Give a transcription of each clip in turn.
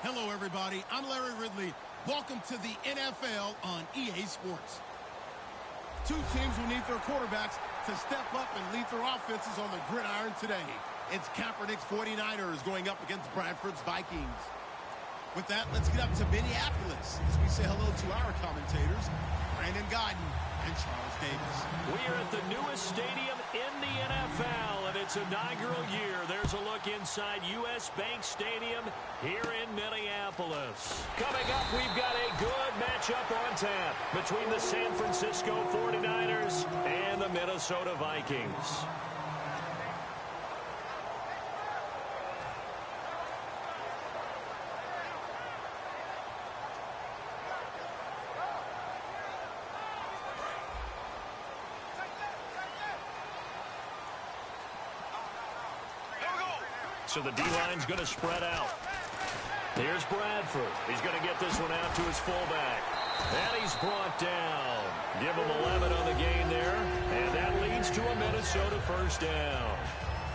Hello, everybody. I'm Larry Ridley. Welcome to the NFL on EA Sports. Two teams will need their quarterbacks to step up and lead their offenses on the gridiron today. It's Kaepernick's 49ers going up against Bradford's Vikings. With that, let's get up to Minneapolis as we say hello to our commentators, Brandon Godden and Charles Davis. We are at the newest stadium in the NFL, and its inaugural year. There's a look inside U.S. Bank Stadium here in Minneapolis. Coming up, we've got a good matchup on tap between the San Francisco 49ers and the Minnesota Vikings. So the D-line's going to spread out. Here's Bradford. He's going to get this one out to his fullback. And he's brought down. Give him 11 on the gain there. And that leads to a Minnesota first down.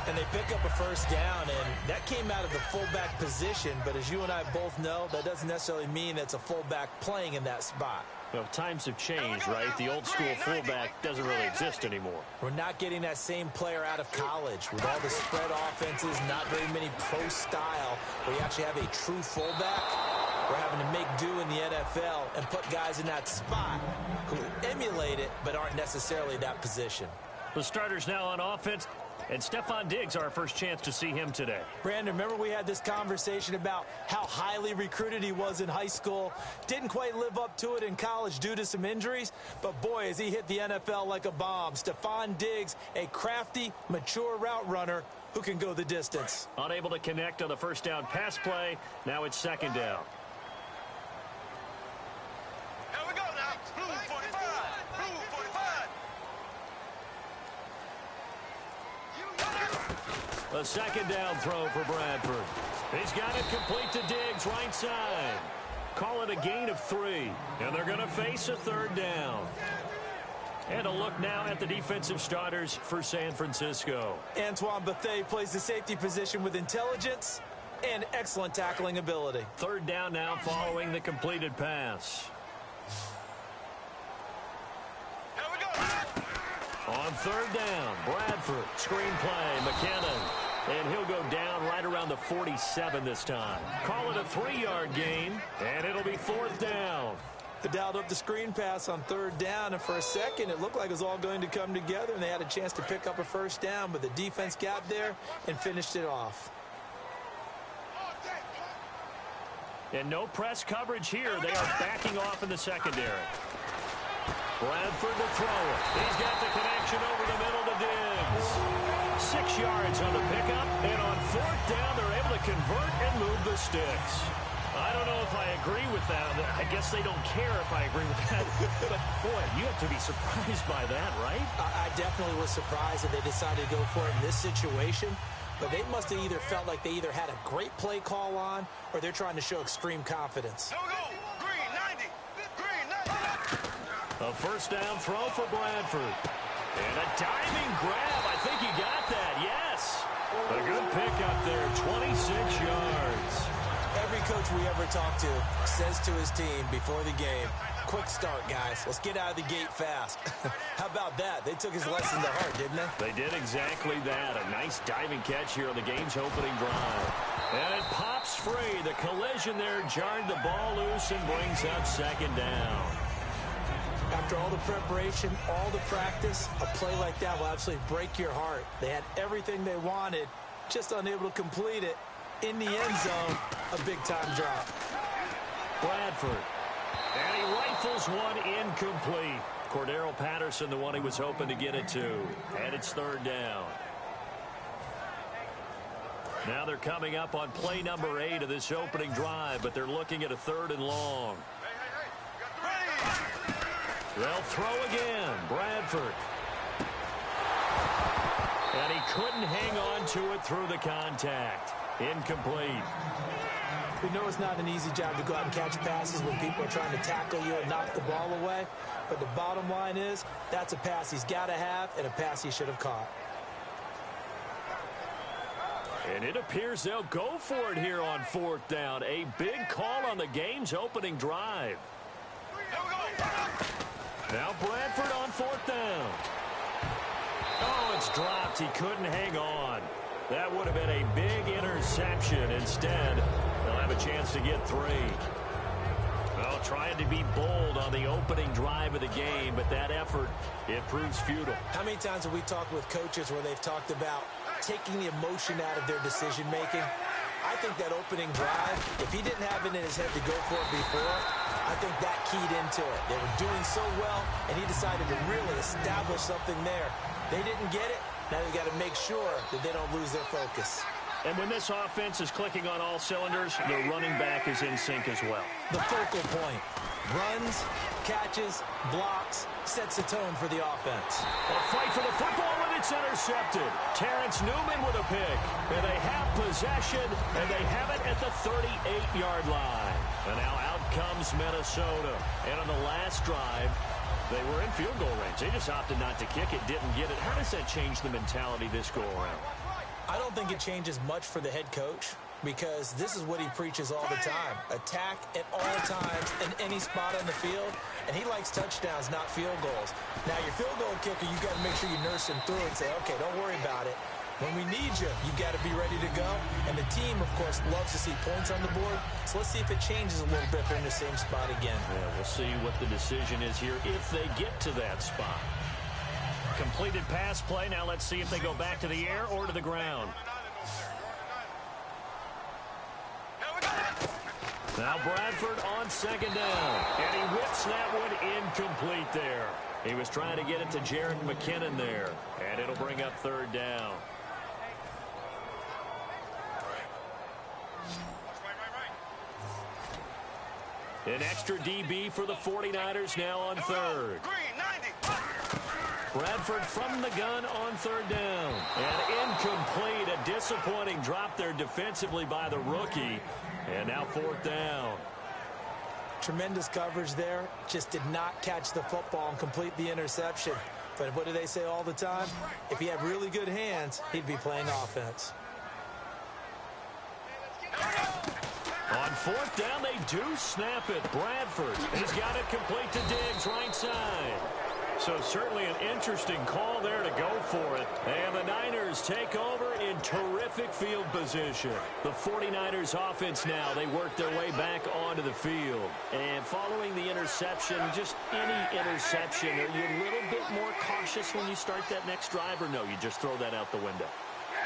And they pick up a first down, and that came out of the fullback position. But as you and I both know, that doesn't necessarily mean it's a fullback playing in that spot. Well, times have changed, right? The old school fullback doesn't really exist anymore. We're not getting that same player out of college. With all the spread offenses, not very many pro style, where you actually have a true fullback. We're having to make do in the NFL and put guys in that spot who emulate it but aren't necessarily that position. The starters now on offense. And Stephon Diggs, our first chance to see him today. Brandon, remember we had this conversation about how highly recruited he was in high school. Didn't quite live up to it in college due to some injuries. But, boy, has he hit the NFL like a bomb. Stephon Diggs, a crafty, mature route runner who can go the distance. Unable to connect on the first down pass play. Now it's second down. Here we go now. Blue 45. Blue 45. A second down throw for Bradford. He's got it complete to Diggs, right side. Call it a gain of 3. And they're going to face a third down. And a look now at the defensive starters for San Francisco. Antoine Bethea plays the safety position with intelligence and excellent tackling ability. Third down now following the completed pass. Here we go. On third down, Bradford, screen play, McKinnon. And he'll go down right around the 47 this time. Call it a 3-yard gain, and it'll be fourth down. They dialed up the screen pass on third down, and for a second it looked like it was all going to come together, and they had a chance to pick up a first down, but the defense got there and finished it off. And no press coverage here. They are backing off in the secondary. Bradford to throw it. He's got the connection over the middle to Diggs. 6 yards on the pickup, and on fourth down, they're able to convert and move the sticks. I don't know if I agree with that. I guess they don't care if I agree with that. But, boy, you have to be surprised by that, right? I definitely was surprised that they decided to go for it in this situation. But they must have either felt like they either had a great play call on or they're trying to show extreme confidence. Here we go. Green 90. Green 90. A first down throw for Bradford. And a diving grab. I think he got that. Yes. A good pickup there. 26 yards. Every coach we ever talk to says to his team before the game, quick start, guys. Let's get out of the gate fast. How about that? They took his lesson to heart, didn't they? They did exactly that. A nice diving catch here on the game's opening drive. And it pops free. The collision there jarred the ball loose and brings up second down. After all the preparation, all the practice, a play like that will absolutely break your heart. They had everything they wanted, just unable to complete it. In the end zone, a big-time drop. Bradford. And he rifles one incomplete. Cordero Patterson, the one he was hoping to get it to. And it's third down. Now they're coming up on play number 8 of this opening drive, but they're looking at a third and long. They'll throw again. Bradford. And he couldn't hang on to it through the contact. Incomplete. We know it's not an easy job to go out and catch passes when people are trying to tackle you and knock the ball away. But the bottom line is, that's a pass he's got to have and a pass he should have caught. And it appears they'll go for it here on 4th down. A big call on the game's opening drive. Now Bradford on 4th down. Oh, it's dropped. He couldn't hang on. That would have been a big interception. Instead, they'll have a chance to get 3. Well, trying to be bold on the opening drive of the game, but that effort, it proves futile. How many times have we talked with coaches where they've talked about taking the emotion out of their decision-making? I think that opening drive, if he didn't have it in his head to go for it before, I think that keyed into it. They were doing so well, and he decided to really establish something there. They didn't get it. Now they've got to make sure that they don't lose their focus. And when this offense is clicking on all cylinders, the running back is in sync as well. The focal point. Runs, catches, blocks, sets the tone for the offense. A fight for the football, and it's intercepted. Terrence Newman with a pick. And they have possession, and they have it at the 38-yard line. And now out comes Minnesota. And on the last drive, they were in field goal range. They just opted not to kick it, didn't get it. How does that change the mentality this go-around? I don't think it changes much for the head coach because this is what he preaches all the time. Attack at all times in any spot on the field, and he likes touchdowns, not field goals. Now, your field goal kicker, you've got to make sure you nurse him through and say, okay, don't worry about it. When we need you, you've got to be ready to go. And the team, of course, loves to see points on the board. So let's see if it changes a little bit if they're in the same spot again. Yeah, we'll see what the decision is here if they get to that spot. Completed pass play. Now let's see if they go back to the air or to the ground. Now Bradford on 2nd down. And he whips that one incomplete there. He was trying to get it to Jared McKinnon there. And it'll bring up 3rd down. An extra DB for the 49ers now on 3rd. Bradford from the gun on 3rd down. And incomplete. A disappointing drop there defensively by the rookie. And now 4th down. Tremendous coverage there. Just did not catch the football and complete the interception. But what do they say all the time? If he had really good hands, he'd be playing offense. On 4th down, they do snap it. Bradford. He's got it complete to Diggs, right side. So certainly an interesting call there to go for it. And the Niners take over in terrific field position. The 49ers offense now, they work their way back onto the field. And following the interception, just any interception, are you a little bit more cautious when you start that next drive, or no, you just throw that out the window?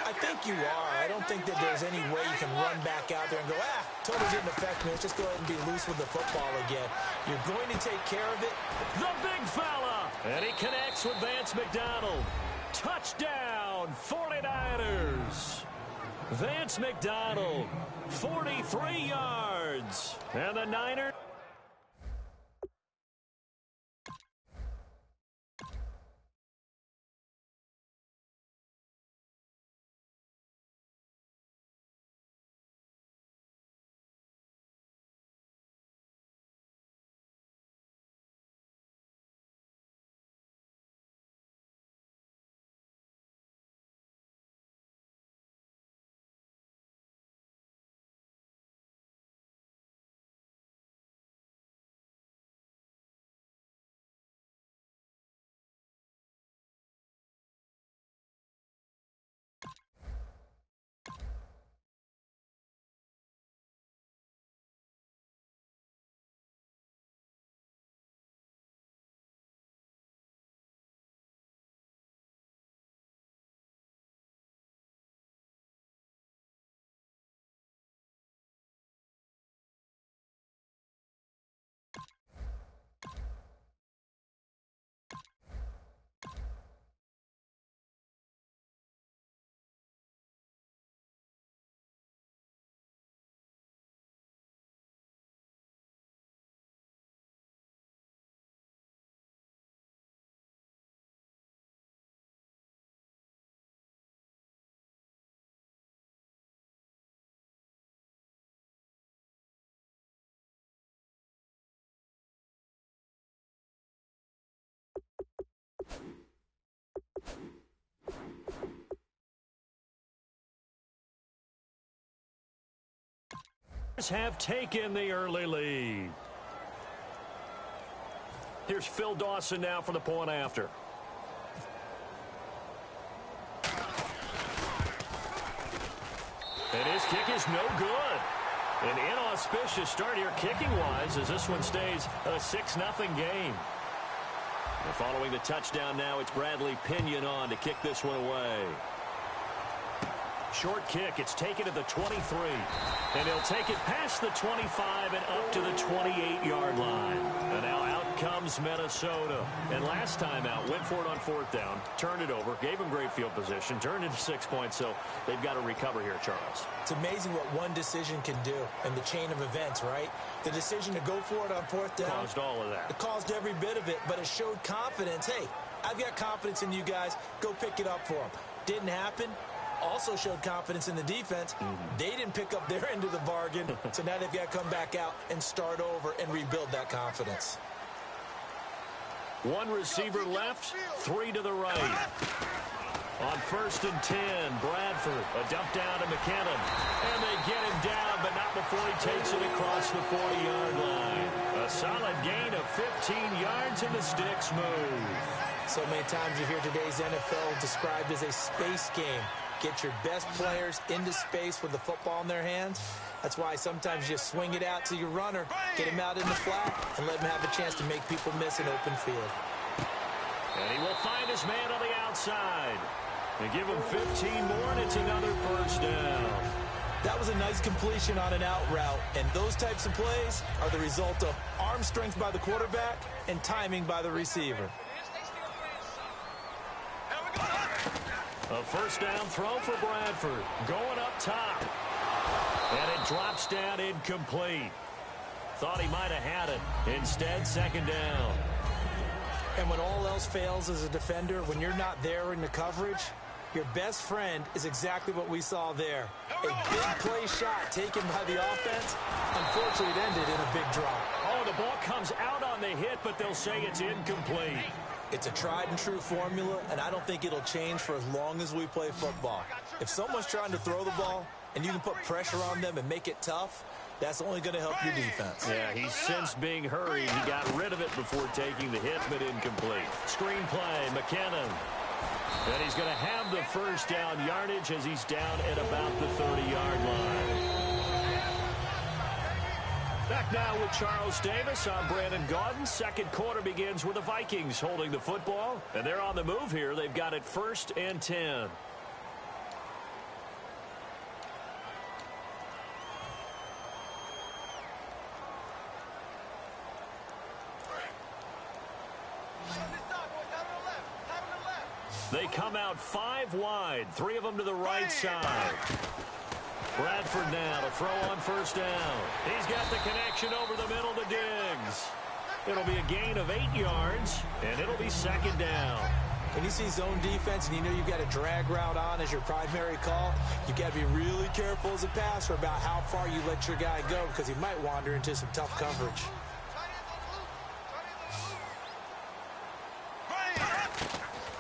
I think you are. I don't think that there's any way you can run back out there and go, totally didn't affect me. Let's just go ahead and be loose with the football again. You're going to take care of it. The big fella. And he connects with Vance McDonald. Touchdown, 49ers. Vance McDonald, 43 yards. And the Niners. Have taken the early lead. Here's Phil Dawson now for the point after. And his kick is no good. An inauspicious start here kicking-wise as this one stays a 6-0 game. And following the touchdown now, it's Bradley Pinion on to kick this one away. Short kick. It's taken at the 23. And he'll take it past the 25 and up to the 28-yard line. And now out comes Minnesota. And last time out, went for it on 4th down, turned it over, gave him great field position, turned into 6 points. So they've got to recover here, Charles. It's amazing what one decision can do in the chain of events, right? The decision to go for it on 4th down. Caused all of that. It caused every bit of it, but it showed confidence. Hey, I've got confidence in you guys. Go pick it up for them. Didn't happen. Also showed confidence in the defense. They didn't pick up their end of the bargain, so now they've got to come back out and start over and rebuild that confidence. One receiver left, 3 to the right. On 1st and 10, Bradford, a dump down to McKinnon. And they get him down, but not before he takes it across the 40-yard line. A solid gain of 15 yards, and the sticks move. So many times you hear today's NFL described as a space game. Get your best players into space with the football in their hands. That's why sometimes you swing it out to your runner, get him out in the flat, and let him have a chance to make people miss an open field. And he will find his man on the outside. They give him 15 more, and it's another 1st down. That was a nice completion on an out route, and those types of plays are the result of arm strength by the quarterback and timing by the receiver. A 1st down throw for Bradford. Going up top. And it drops down incomplete. Thought he might have had it. Instead, 2nd down. And when all else fails as a defender, when you're not there in the coverage, your best friend is exactly what we saw there. A big play shot taken by the offense. Unfortunately, it ended in a big drop. Oh, the ball comes out on the hit, but they'll say it's incomplete. It's a tried-and-true formula, and I don't think it'll change for as long as we play football. If someone's trying to throw the ball, and you can put pressure on them and make it tough, that's only going to help your defense. Yeah, he sensed being hurried. He got rid of it before taking the hit, but incomplete. Screen play, McKinnon. And he's going to have the 1st down yardage as he's down at about the 30-yard line. Back now with Charles Davis. I'm Brandon Gaudin. 2nd quarter begins with the Vikings holding the football. And they're on the move here. They've got it 1st and 10. They come out 5 wide, 3 of them to the right side. Bradford now to throw on 1st down. He's got the connection over the middle to Diggs. It'll be a gain of 8 yards, and it'll be 2nd down. When you see zone defense and you know you've got a drag route on as your primary call, you've got to be really careful as a passer about how far you let your guy go because he might wander into some tough coverage.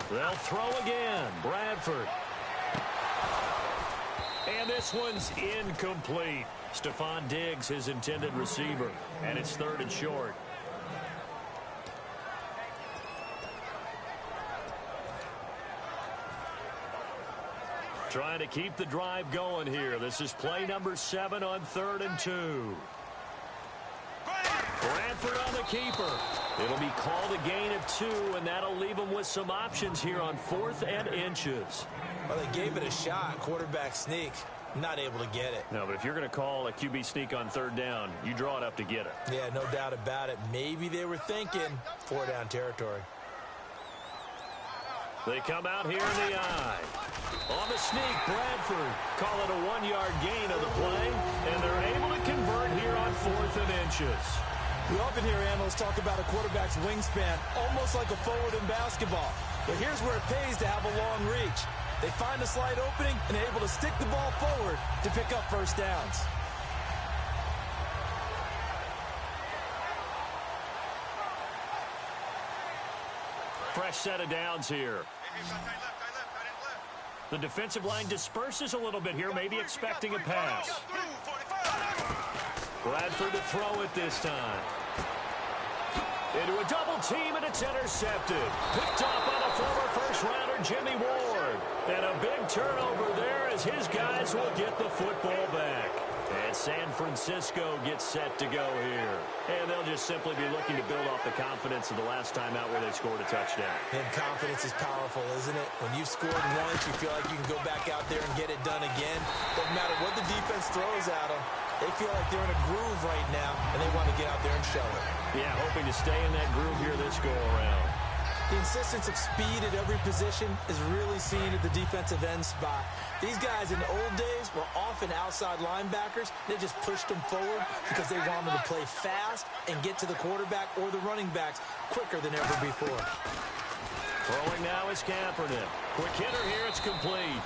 They'll throw again. Bradford. And this one's incomplete. Stephon Diggs, his intended receiver. And it's 3rd and short. Trying to keep the drive going here. This is play number 7 on 3rd and 2. Bradford on the keeper. It'll be called a gain of 2, and that'll leave them with some options here on 4th and inches. Well, they gave it a shot. Quarterback sneak. Not able to get it. No, but if you're going to call a QB sneak on 3rd down, you draw it up to get it. Yeah, no doubt about it. Maybe they were thinking 4-down territory. They come out here in the eye. On the sneak, Bradford. Call it a 1-yard gain of the play, and they're able to convert here on 4th and inches. We often hear analysts talk about a quarterback's wingspan, almost like a forward in basketball. But here's where it pays to have a long reach. They find a slight opening and are able to stick the ball forward to pick up 1st downs. Fresh set of downs here. The defensive line disperses a little bit here, maybe expecting a pass. Bradford to throw it this time. Into a double team, and it's intercepted. Picked off by the former first-rounder Jimmy Ward. And a big turnover there as his guys will get the football back. And San Francisco gets set to go here. And they'll just simply be looking to build off the confidence of the last time out where they scored a touchdown. And confidence is powerful, isn't it? When you've scored once, you feel like you can go back out there and get it done again. Doesn't matter what the defense throws at them. They feel like they're in a groove right now, and they want to get out there and show it. Yeah, hoping to stay in that groove here this go-around. The insistence of speed at every position is really seen at the defensive end spot. These guys in the old days were often outside linebackers. They just pushed them forward because they wanted to play fast and get to the quarterback or the running backs quicker than ever before. Throwing now is Kaepernick. Quick hitter here, it's complete.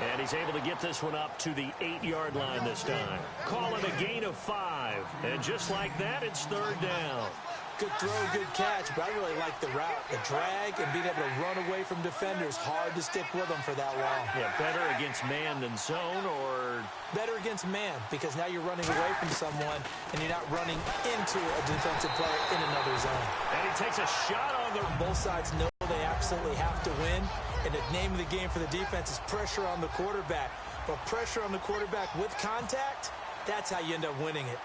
And he's able to get this one up to the 8-yard line this time. Call it a gain of 5. And just like that, it's third down. Good throw, good catch, but I really like the route. The drag and being able to run away from defenders. Hard to stick with them for that long. Yeah, better against man than zone, or... Better against man, because now you're running away from someone, and you're not running into a defensive player in another zone. And he takes a shot on the... Both sides know they absolutely have to win, and the name of the game for the defense is pressure on the quarterback. But pressure on the quarterback with contact, that's how you end up winning it.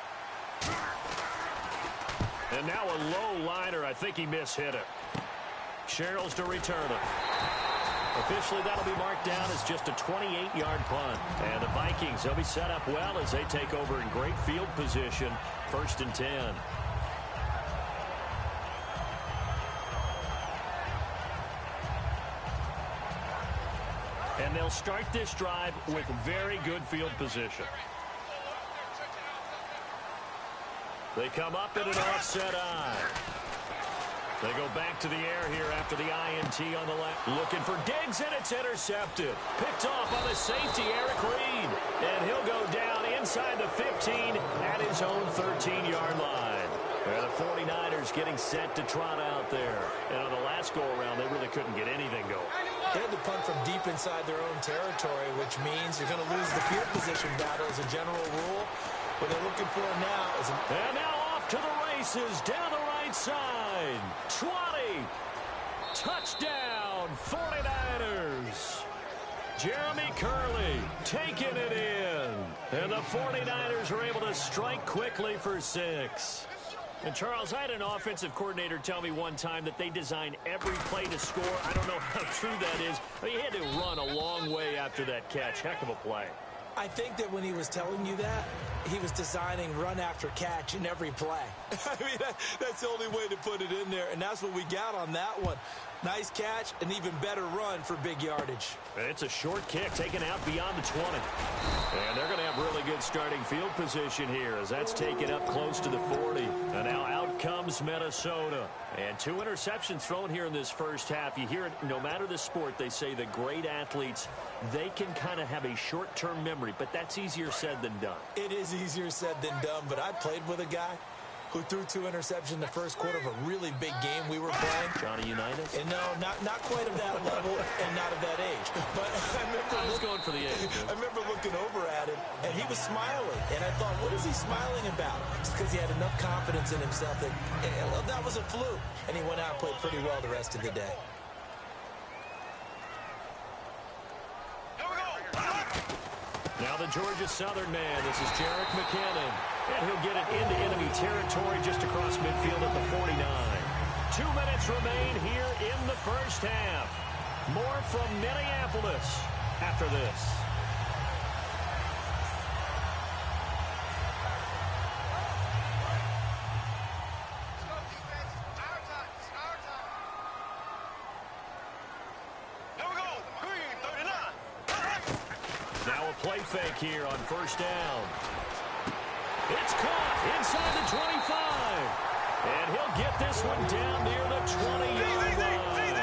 And now a low liner. I think he mishit it. Sherrills to return it. Officially, that'll be marked down as just a 28-yard punt. And the Vikings, they'll be set up well as they take over in great field position. 1st and 10. And they'll start this drive with very good field position. They come up in an offset eye. They go back to the air here after the INT on the left. Looking for Diggs, and it's intercepted. Picked off by the safety, Eric Reed. And he'll go down inside the 15 at his own 13-yard line. And the 49ers getting set to trot out there. And on the last go-around, they really couldn't get anything going. They had to punt from deep inside their own territory, which means you're going to lose the field position battle as a general rule. What they're looking for now is... And now off to the races, down the right side. 20. Touchdown, 49ers. Jeremy Curley taking it in. And the 49ers are able to strike quickly for 6. And, Charles, I had an offensive coordinator tell me one time that they design every play to score. I don't know how true that is. But he had to run a long way after that catch. Heck of a play. I think that when he was telling you that, he was designing run after catch in every play. I mean, that's the only way to put it in there, and that's what we got on that one. Nice catch, an even better run for big yardage. It's a short kick taken out beyond the 20. And they're going to have really good starting field position here as that's taken up close to the 40. And now out comes Minnesota. And 2 interceptions thrown here in this first half. You hear it, no matter the sport, they say the great athletes, they can kind of have a short-term memory, but that's easier said than done. It is easier said than done, but I played with a guy who threw 2 interceptions in the first quarter of a really big game we were playing. Johnny Unitas? And no, not quite of that level and not of that age. But I was going for the age. I remember looking over at him, and he was smiling. And I thought, what is he smiling about? It's because he had enough confidence in himself that that was a fluke. And he went out and played pretty well the rest of the day. Now the Georgia Southern man. This is Jerick McKinnon. And he'll get it into enemy territory just across midfield at the 49. 2 minutes remain here in the first half. More from Minneapolis after this. Now a play fake here on first down. It's caught inside the 25. And he'll get this one down near the 20-yard line.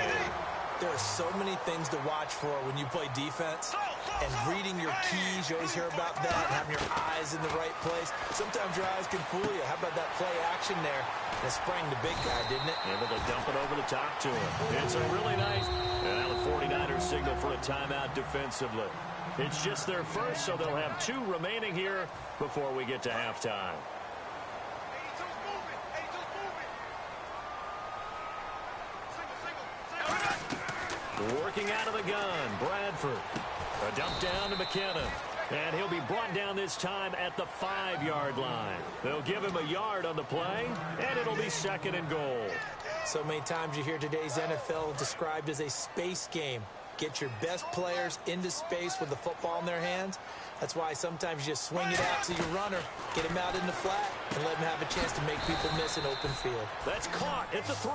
There are so many things to watch for when you play defense. And reading your keys, you always hear about that. And having your eyes in the right place. Sometimes your eyes can fool you. How about that play action there? That sprang the big guy, didn't it? Able to dump it over the top to him. It's a really nice... And now the 49ers signal for a timeout defensively. It's just their first, so they'll have 2 remaining here before we get to halftime. Working out of the gun, Bradford. A dump down to McKinnon. And he'll be brought down this time at the 5-yard line. They'll give him a yard on the play, and it'll be 2nd and goal. So many times you hear today's NFL described as a space game. Get your best players into space with the football in their hands. That's why sometimes you just swing it out to your runner, get him out in the flat, and let him have a chance to make people miss an open field. That's caught at the 3.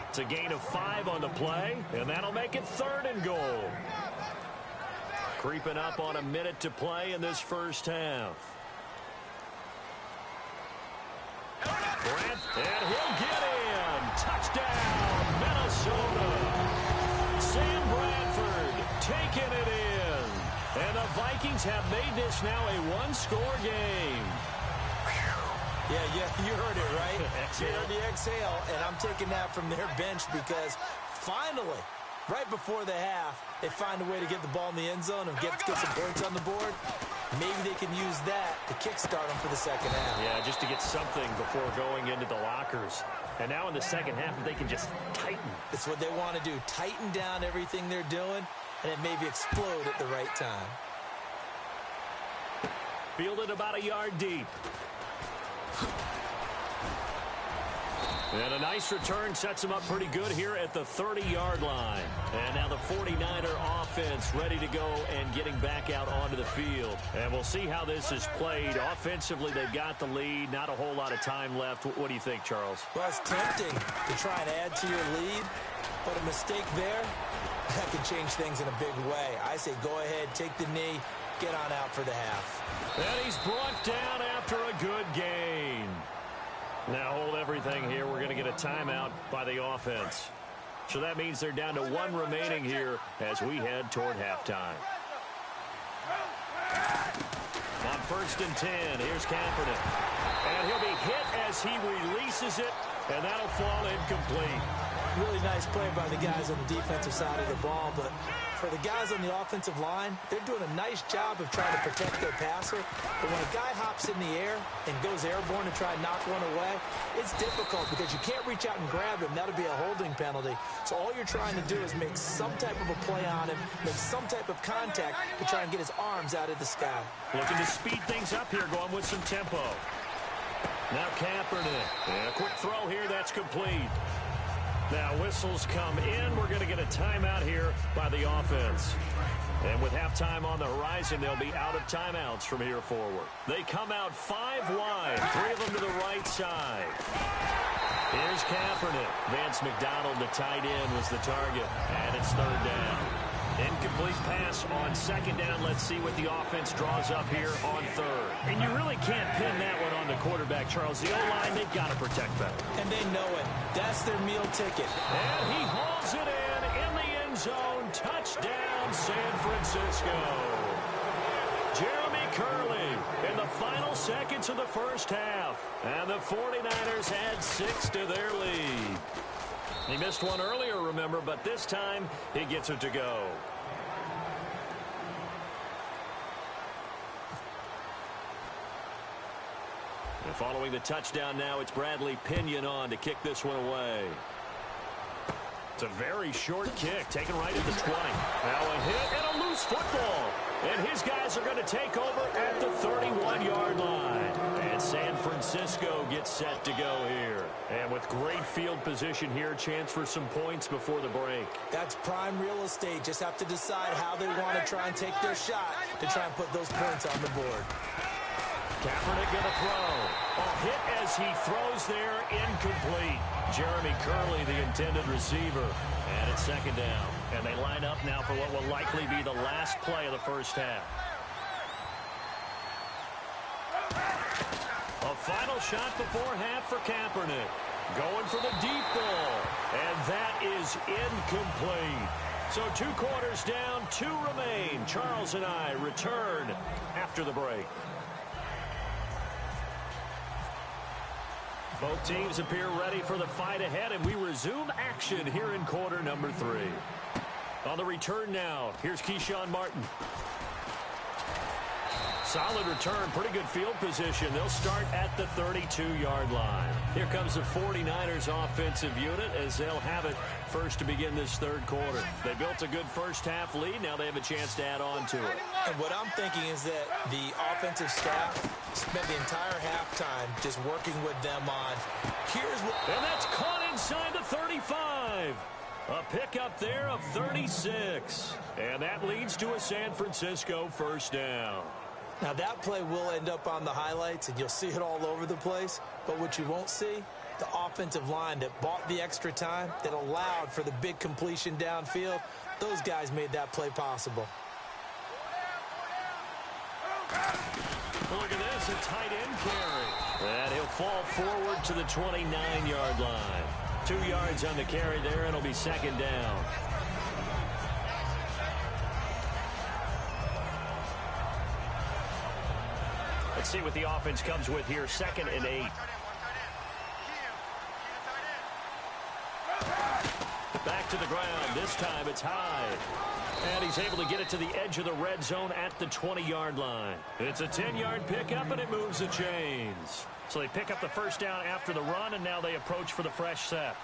It's a gain of 5 on the play, and that'll make it 3rd and goal. Creeping up on a minute to play in this first half. And he'll get in. Touchdown, Minnesota. Sam Bradford taking it in. And the Vikings have made this now a one-score game. Yeah, you heard it, right? You heard the exhale, and I'm taking that from their bench because finally, right before the half, they find a way to get the ball in the end zone and get some points on the board. Maybe they can use that to kickstart them for the second half. Yeah, just to get something before going into the lockers. And now in the second half, they can just tighten. It's what they want to do. Tighten down everything they're doing, and it maybe explode at the right time. Fielded about a yard deep. And a nice return sets him up pretty good here at the 30-yard line. And now the 49er offense ready to go and getting back out onto the field. And we'll see how this is played. Offensively, they've got the lead. Not a whole lot of time left. What do you think, Charles? Well, it's tempting to try and add to your lead, but a mistake there, that can change things in a big way. I say go ahead, take the knee, get on out for the half. And he's brought down after a good gain. Now hold everything here. We're going to get a timeout by the offense. So that means they're down to 1 remaining here as we head toward halftime. On 1st and 10, here's Kaepernick. And he'll be hit as he releases it, and that'll fall incomplete. Really nice play by the guys on the defensive side of the ball, but for the guys on the offensive line, they're doing a nice job of trying to protect their passer. But when a guy hops in the air and goes airborne to try and knock one away, it's difficult because you can't reach out and grab him. That'll be a holding penalty. So all you're trying to do is make some type of a play on him, make some type of contact to try and get his arms out of the sky. Looking to speed things up here, going with some tempo. Now Kaepernick. And a quick throw here, that's complete. Now whistles come in. We're going to get a timeout here by the offense. And with halftime on the horizon, they'll be out of timeouts from here forward. They come out 5 wide, 3 of them to the right side. Here's Kaepernick. Vance McDonald, the tight end, was the target. And it's 3rd down. Incomplete pass on 2nd down. Let's see what the offense draws up here on 3rd. And you really can't pin that one on the quarterback, Charles. The O-line, they've got to protect that. And they know it. That's their meal ticket. And he hauls it in the end zone. Touchdown, San Francisco. Jeremy Curley in the final seconds of the first half. And the 49ers add 6 to their lead. He missed one earlier, remember, but this time he gets it to go. And following the touchdown now, it's Bradley Pinion on to kick this one away. It's a very short kick, taken right at the 20. Now a hit and a loose football. And his guys are going to take over at the 31-yard line. And San Francisco gets set to go here. And with great field position here, chance for some points before the break. That's prime real estate. Just have to decide how they want to try and take their shot to try and put those points on the board. Kaepernick going to throw. A hit as he throws there, incomplete. Jeremy Curley, the intended receiver. And it's 2nd down. And they line up now for what will likely be the last play of the first half. A final shot before half for Kaepernick. Going for the deep ball. And that is incomplete. So 2 quarters down, 2 remain. Charles and I return after the break. Both teams appear ready for the fight ahead, and we resume action here in quarter number 3. On the return now, here's Keyshawn Martin. Solid return, pretty good field position. They'll start at the 32-yard line. Here comes the 49ers offensive unit as they'll have it first to begin this third quarter. They built a good first-half lead. Now they have a chance to add on to it. And what I'm thinking is that the offensive staff spent the entire halftime just working with them on here's what. And that's caught inside the 35. A pickup there of 36. And that leads to a San Francisco first down. Now, that play will end up on the highlights, and you'll see it all over the place. But what you won't see, the offensive line that bought the extra time, that allowed for the big completion downfield, those guys made that play possible. Look at this, a tight end carry. And he'll fall forward to the 29-yard line. 2 yards on the carry there, and it'll be second down. Let's see what the offense comes with here. 2nd and 8. Back to the ground. This time it's Hyde. And he's able to get it to the edge of the red zone at the 20-yard line. It's a 10-yard pickup, and it moves the chains. So they pick up the first down after the run, and now they approach for the fresh set.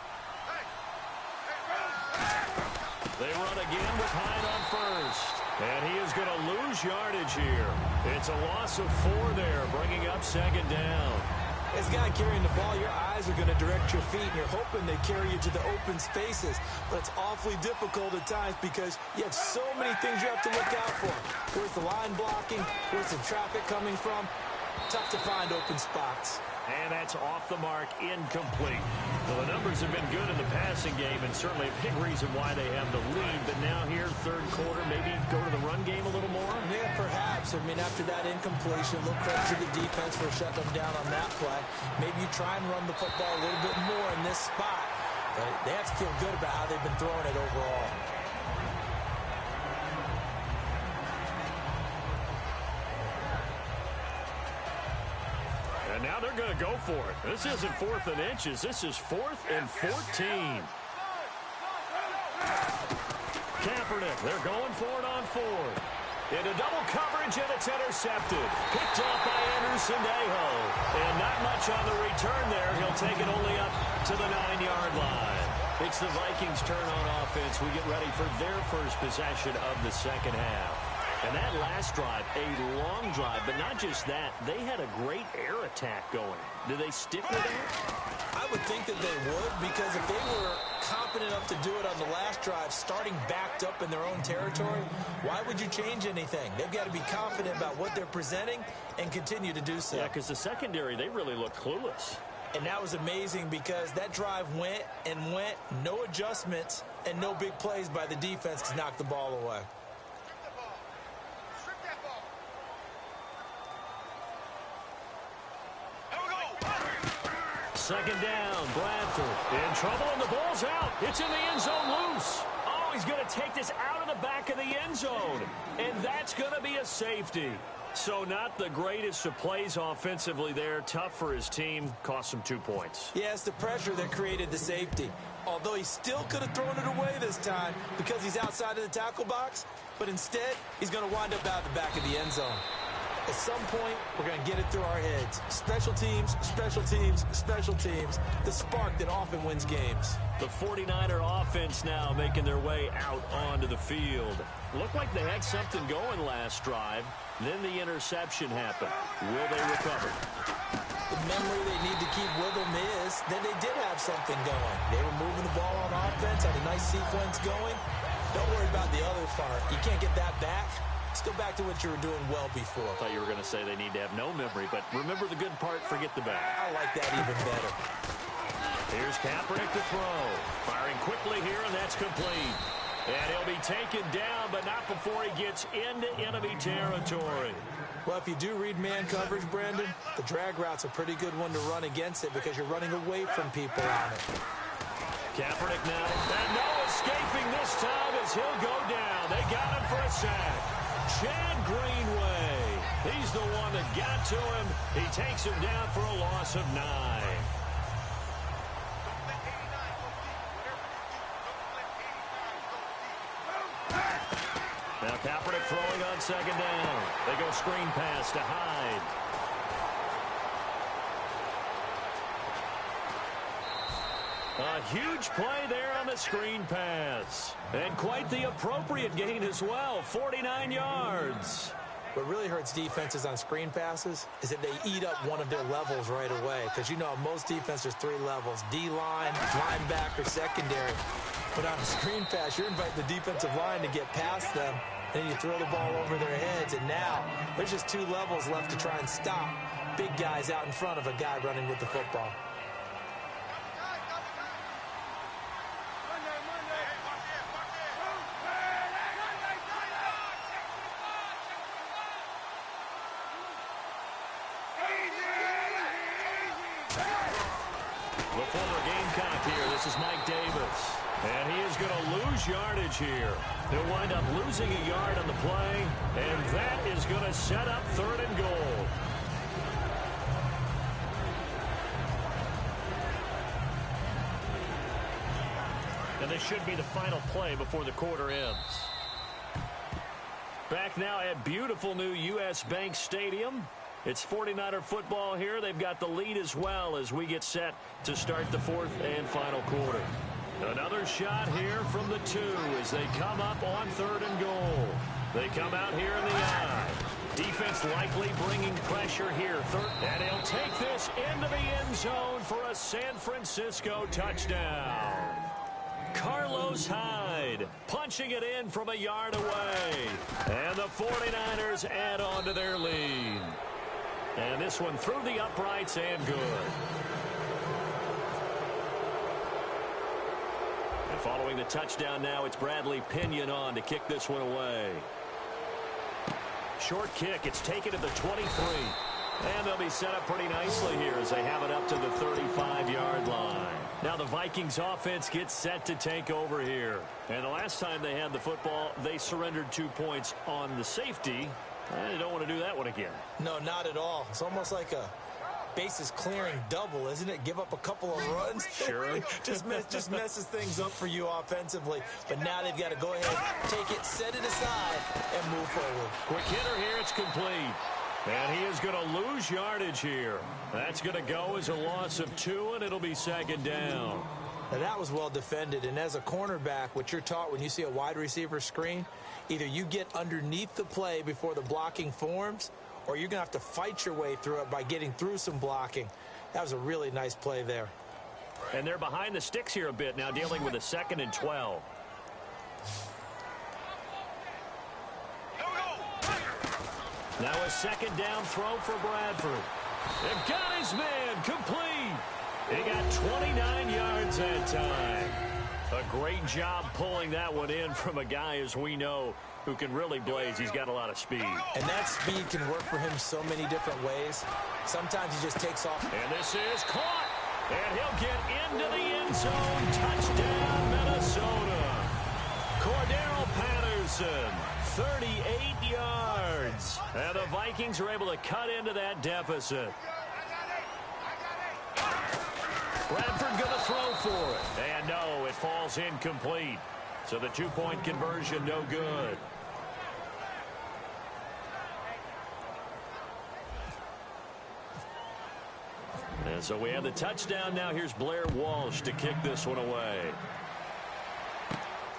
They run again with Hyde on first. And he is going to lose yardage here. It's a loss of 4 there, bringing up second down. As a guy carrying the ball, your eyes are going to direct your feet, and you're hoping they carry you to the open spaces. But it's awfully difficult at times because you have so many things you have to look out for. Where's the line blocking? Where's the traffic coming from? Tough to find open spots. And that's off the mark, incomplete. Well, the numbers have been good in the passing game, and certainly a big reason why they have the lead. But now here, third quarter, maybe go to the run game a little more? Yeah, perhaps. I mean, after that incompletion, a little credit to the defense for shutting them down on that play. Maybe you try and run the football a little bit more in this spot. But they have to feel good about how they've been throwing it overall. And now they're going to go for it. This isn't 4th and inches. This is 4th and 14. Kaepernick, they're going for it on 4th. Into double coverage, and it's intercepted. Picked off by Anderson-Aho. And not much on the return there. He'll take it only up to the 9-yard line. It's the Vikings' turn on offense. We get ready for their first possession of the second half. And that last drive, a long drive, but not just that, they had a great air attack going. Do they stick with that? I would think that they would, because if they were confident enough to do it on the last drive, starting backed up in their own territory, why would you change anything? They've got to be confident about what they're presenting and continue to do so. Yeah, because the secondary, they really looked clueless. And that was amazing because that drive went and went, no adjustments, and no big plays by the defense to knock the ball away. Second down, Bradford in trouble, and the ball's out. It's in the end zone loose. Oh, he's going to take this out of the back of the end zone, and that's going to be a safety. So not the greatest of plays offensively there. Tough for his team. Cost him 2 points. Yeah, it's the pressure that created the safety. Although he still could have thrown it away this time because he's outside of the tackle box. But instead, he's going to wind up out the back of the end zone. At some point, we're going to get it through our heads. Special teams, special teams, special teams. The spark that often wins games. The 49er offense now making their way out onto the field. Looked like they had something going last drive. Then the interception happened. Will they recover? The memory they need to keep with them is that they did have something going. They were moving the ball on offense, had a nice sequence going. Don't worry about the other part. You can't get that back. Let's go back to what you were doing well before. I thought you were going to say they need to have no memory, but remember the good part, forget the bad. I like that even better. Here's Kaepernick to throw. Firing quickly here, and that's complete. And he'll be taken down, but not before he gets into enemy territory. Well, if you do read man coverage, Brandon, the drag route's a pretty good one to run against it because you're running away from people on it. Kaepernick now, and no escaping this time as he'll go down. They got him for a sack. Chad Greenway, he's the one that got to him. He takes him down for a loss of 9. Now Kaepernick throwing on second down. They go screen pass to Hyde. A huge play there on the screen pass. And quite the appropriate gain as well, 49 yards. What really hurts defenses on screen passes is that they eat up one of their levels right away. Because, you know, most defenses, 3 levels. D-line, linebacker, secondary. But on a screen pass, you're inviting the defensive line to get past them. And you throw the ball over their heads. And now there's just 2 levels left to try and stop big guys out in front of a guy running with the football. The former Gamecock here. This is Mike Davis. And he is going to lose yardage here. He'll wind up losing a yard on the play. And that is going to set up 3rd and goal. And this should be the final play before the quarter ends. Back now at beautiful new U.S. Bank Stadium. It's 49er football here. They've got the lead as well as we get set to start the 4th and final quarter. Another shot here from the 2 as they come up on 3rd and goal. They come out here in the eye. Defense likely bringing pressure here. And he'll take this into the end zone for a San Francisco touchdown. Carlos Hyde punching it in from a yard away. And the 49ers add on to their lead. And this one through the uprights and good. And following the touchdown now, it's Bradley Pinion on to kick this one away. Short kick. It's taken to the 23. And they'll be set up pretty nicely here as they have it up to the 35-yard line. Now the Vikings offense gets set to take over here. And the last time they had the football, they surrendered 2 points on the safety. They don't want to do that one again. No, not at all. It's almost like a bases clearing double, isn't it? Give up a couple of runs. Sure. just messes things up for you offensively. But now they've got to go ahead, take it, set it aside, and move forward. Quick hitter here. It's complete. And he is going to lose yardage here. That's going to go as a loss of 2, and it'll be 2nd down. Now, that was well defended. And as a cornerback, what you're taught when you see a wide receiver screen, either you get underneath the play before the blocking forms, or you're going to have to fight your way through it by getting through some blocking. That was a really nice play there. And they're behind the sticks here a bit now, dealing with a 2nd and 12. Now a 2nd down throw for Bradford. It got his man complete. He got 29 yards that time. A great job pulling that one in from a guy, as we know, who can really blaze. He's got a lot of speed. And that speed can work for him so many different ways. Sometimes he just takes off. And this is caught. And he'll get into the end zone. Touchdown, Minnesota. Cordero Patterson, 38 yards. And the Vikings are able to cut into that deficit. Bradford going to throw for it. And no, it falls incomplete. So the 2-point conversion no good. And so we have the touchdown. Now here's Blair Walsh to kick this one away.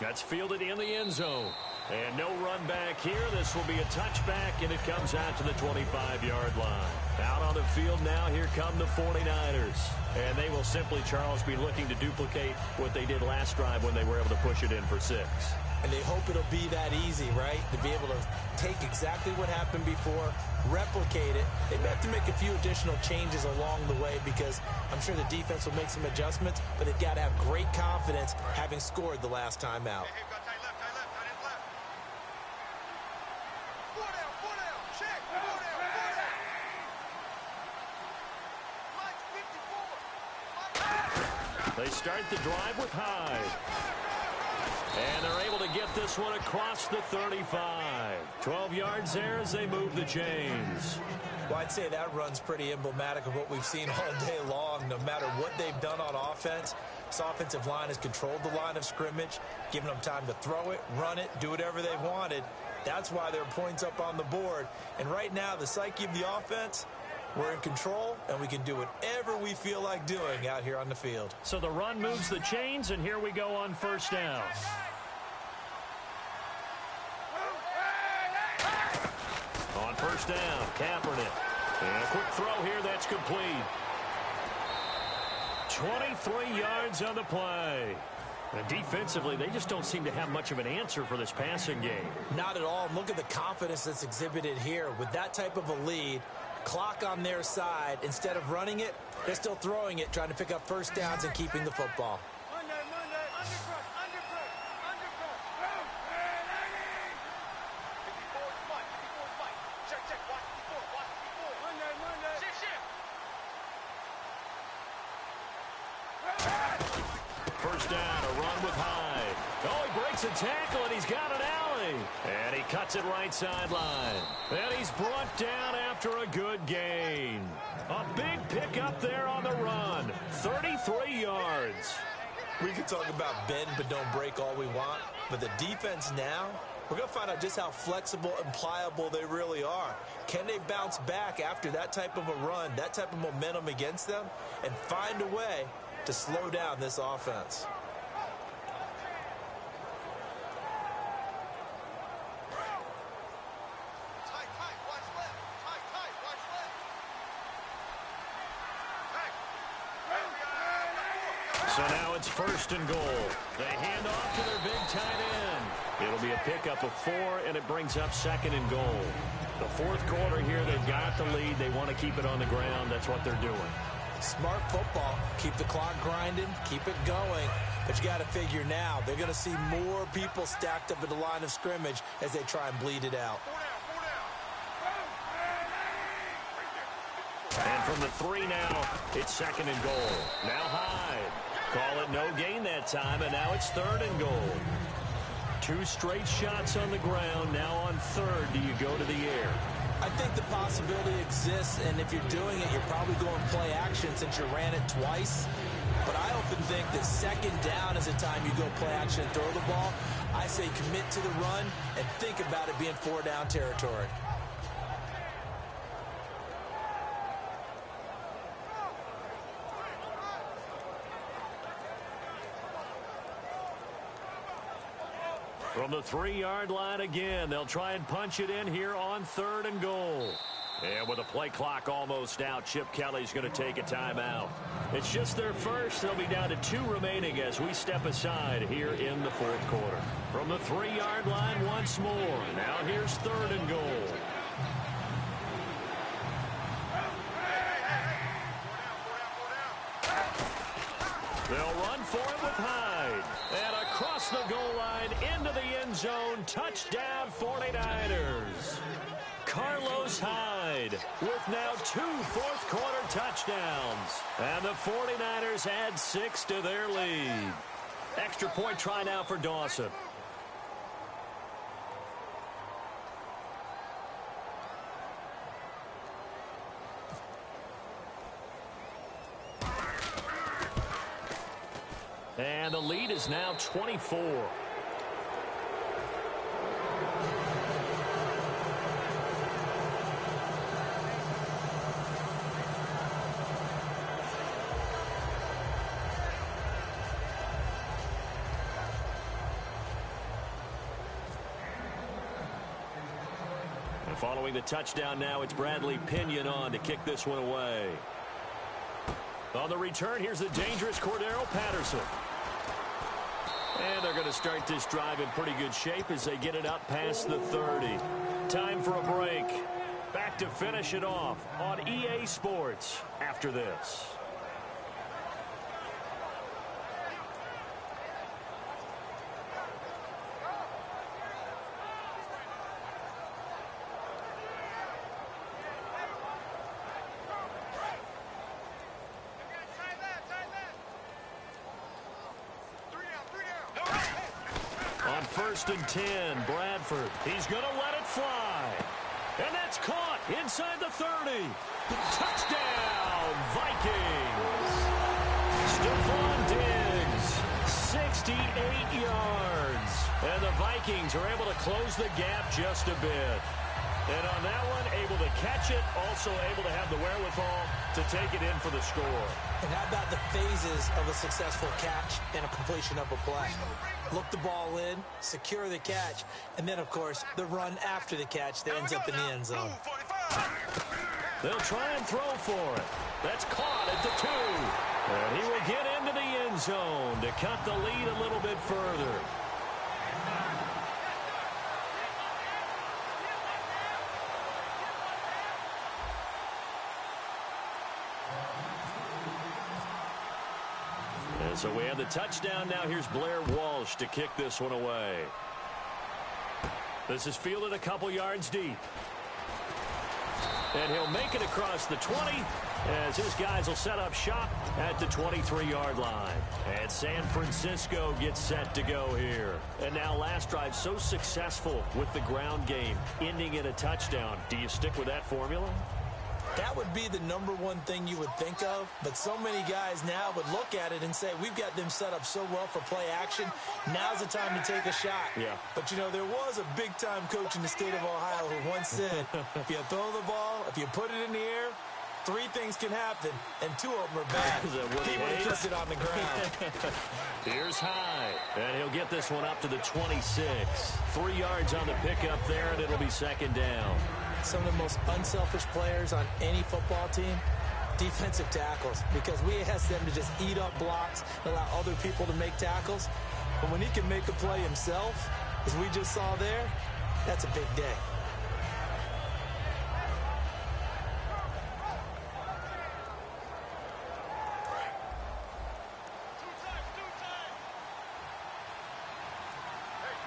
That's fielded in the end zone. And no run back here. This will be a touchback, and it comes out to the 25-yard line. Out on the field now, here come the 49ers. And they will simply, Charles, be looking to duplicate what they did last drive when they were able to push it in for 6. And they hope it'll be that easy, right? To be able to take exactly what happened before, replicate it. They may have to make a few additional changes along the way because I'm sure the defense will make some adjustments, but they've got to have great confidence having scored the last time out. They start the drive with Hyde. And they're able to get this one across the 35. 12 yards there as they move the chains. Well, I'd say that run's pretty emblematic of what we've seen all day long. No matter what they've done on offense, this offensive line has controlled the line of scrimmage, given them time to throw it, run it, do whatever they wanted. That's why there are points up on the board. And right now, the psyche of the offense, we're in control, and we can do whatever we feel like doing out here on the field. So the run moves the chains, and here we go on first down. On first down, Kaepernick. And a quick throw here that's complete. 23 yards on the play. And defensively, they just don't seem to have much of an answer for this passing game. Not at all. Look at the confidence that's exhibited here. With that type of a lead, clock on their side, instead of running it, they're still throwing it, trying to pick up first downs and keeping the football. First down, a run with Hyde. Oh, he breaks a tackle, and he's got an alley. And he cuts it right sideline. And he's brought down after a good gain. A big pickup there on the run. 33 yards. We can talk about bend but don't break all we want. But the defense now, we're going to find out just how flexible and pliable they really are. Can they bounce back after that type of a run, that type of momentum against them, and find a way to slow down this offense? So now it's first and goal. They hand off to their big tight end. It'll be a pickup of 4, and it brings up second and goal. The fourth quarter here, they've got the lead. They want to keep it on the ground. That's what they're doing. Smart football. Keep the clock grinding. Keep it going. But you got to figure now, they're going to see more people stacked up at the line of scrimmage as they try and bleed it out. And from the 3 now, it's second and goal. Now Hyde. Call it no gain that time, and now it's third and goal. 2 straight shots on the ground. Now on third, do you go to the air? I think the possibility exists, and if you're doing it, you're probably going play action since you ran it twice. But I often think that second down is the time you go play action and throw the ball. I say commit to the run and think about it being 4-down territory. From the 3-yard line again, they'll try and punch it in here on third and goal. And with the play clock almost out, Chip Kelly's going to take a timeout. It's just their first. They'll be down to 2 remaining as we step aside here in the fourth quarter. From the 3-yard line once more. Now here's third and goal. They'll run for it with Hyde. And across the goal line into the end zone. Touchdown 49ers. Carlos Hyde with now 2 fourth-quarter touchdowns. And the 49ers add 6 to their lead. Extra point try now for Dawson. And the lead is now 24. And following the touchdown now, it's Bradley Pinion on to kick this one away. On the return, here's the dangerous Cordero Patterson. And they're going to start this drive in pretty good shape as they get it up past the 30. Time for a break. Back to finish it off on EA Sports after this. First and 10, Bradford. He's going to let it fly. And that's caught inside the 30. Touchdown, Vikings. Stephon Diggs, 68 yards. And the Vikings are able to close the gap just a bit. And on that one, able to catch it, also able to have the wherewithal to take it in for the score. And how about the phases of a successful catch and a completion of a play? Look the ball in, secure the catch, and then, of course, the run after the catch that ends up in the end zone. They'll try and throw for it. That's caught at the 2. And he will get into the end zone to cut the lead a little bit further. And so we have the touchdown now. Here's Blair Walsh to kick this one away. This is fielded a couple yards deep. And he'll make it across the 20 as his guys will set up shop at the 23-yard line. And San Francisco gets set to go here. And now last drive so successful with the ground game, ending in a touchdown. Do you stick with that formula? That would be the number one thing you would think of, but so many guys now would look at it and say, we've got them set up so well for play action, now's the time to take a shot. Yeah. But, you know, there was a big-time coach in the state of Ohio who once said, if you throw the ball, if you put it in the air, 3 things can happen, and 2 of them are bad. He would have took it on the ground. Here's Hyde, and he'll get this one up to the 26. 3 yards on the pickup there, and it'll be second down. Some of the most unselfish players on any football team, defensive tackles, because we ask them to just eat up blocks and allow other people to make tackles. But when he can make a play himself, as we just saw there, that's a big day.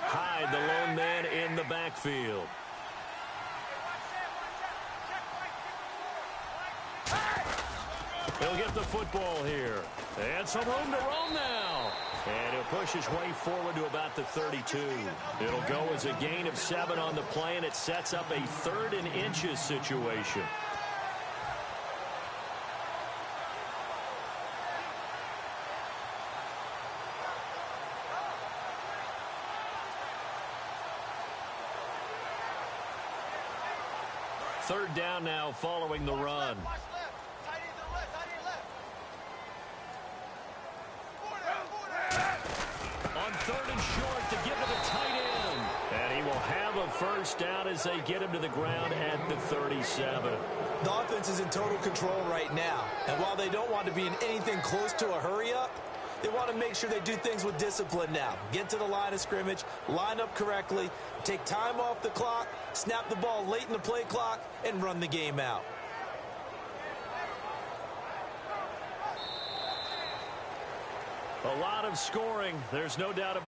Hyde, the lone man in the backfield. He'll get the football here. And some room to roam now. And he'll push his way forward to about the 32. It'll go as a gain of 7 on the play, and it sets up a 3rd and inches situation. Third down now following the run. On 3rd and short to give to the tight end. And he will have a first down as they get him to the ground at the 37. The offense is in total control right now. And while they don't want to be in anything close to a hurry-up, they want to make sure they do things with discipline now. Get to the line of scrimmage, line up correctly, take time off the clock, snap the ball late in the play clock, and run the game out. A lot of scoring. There's no doubt about it.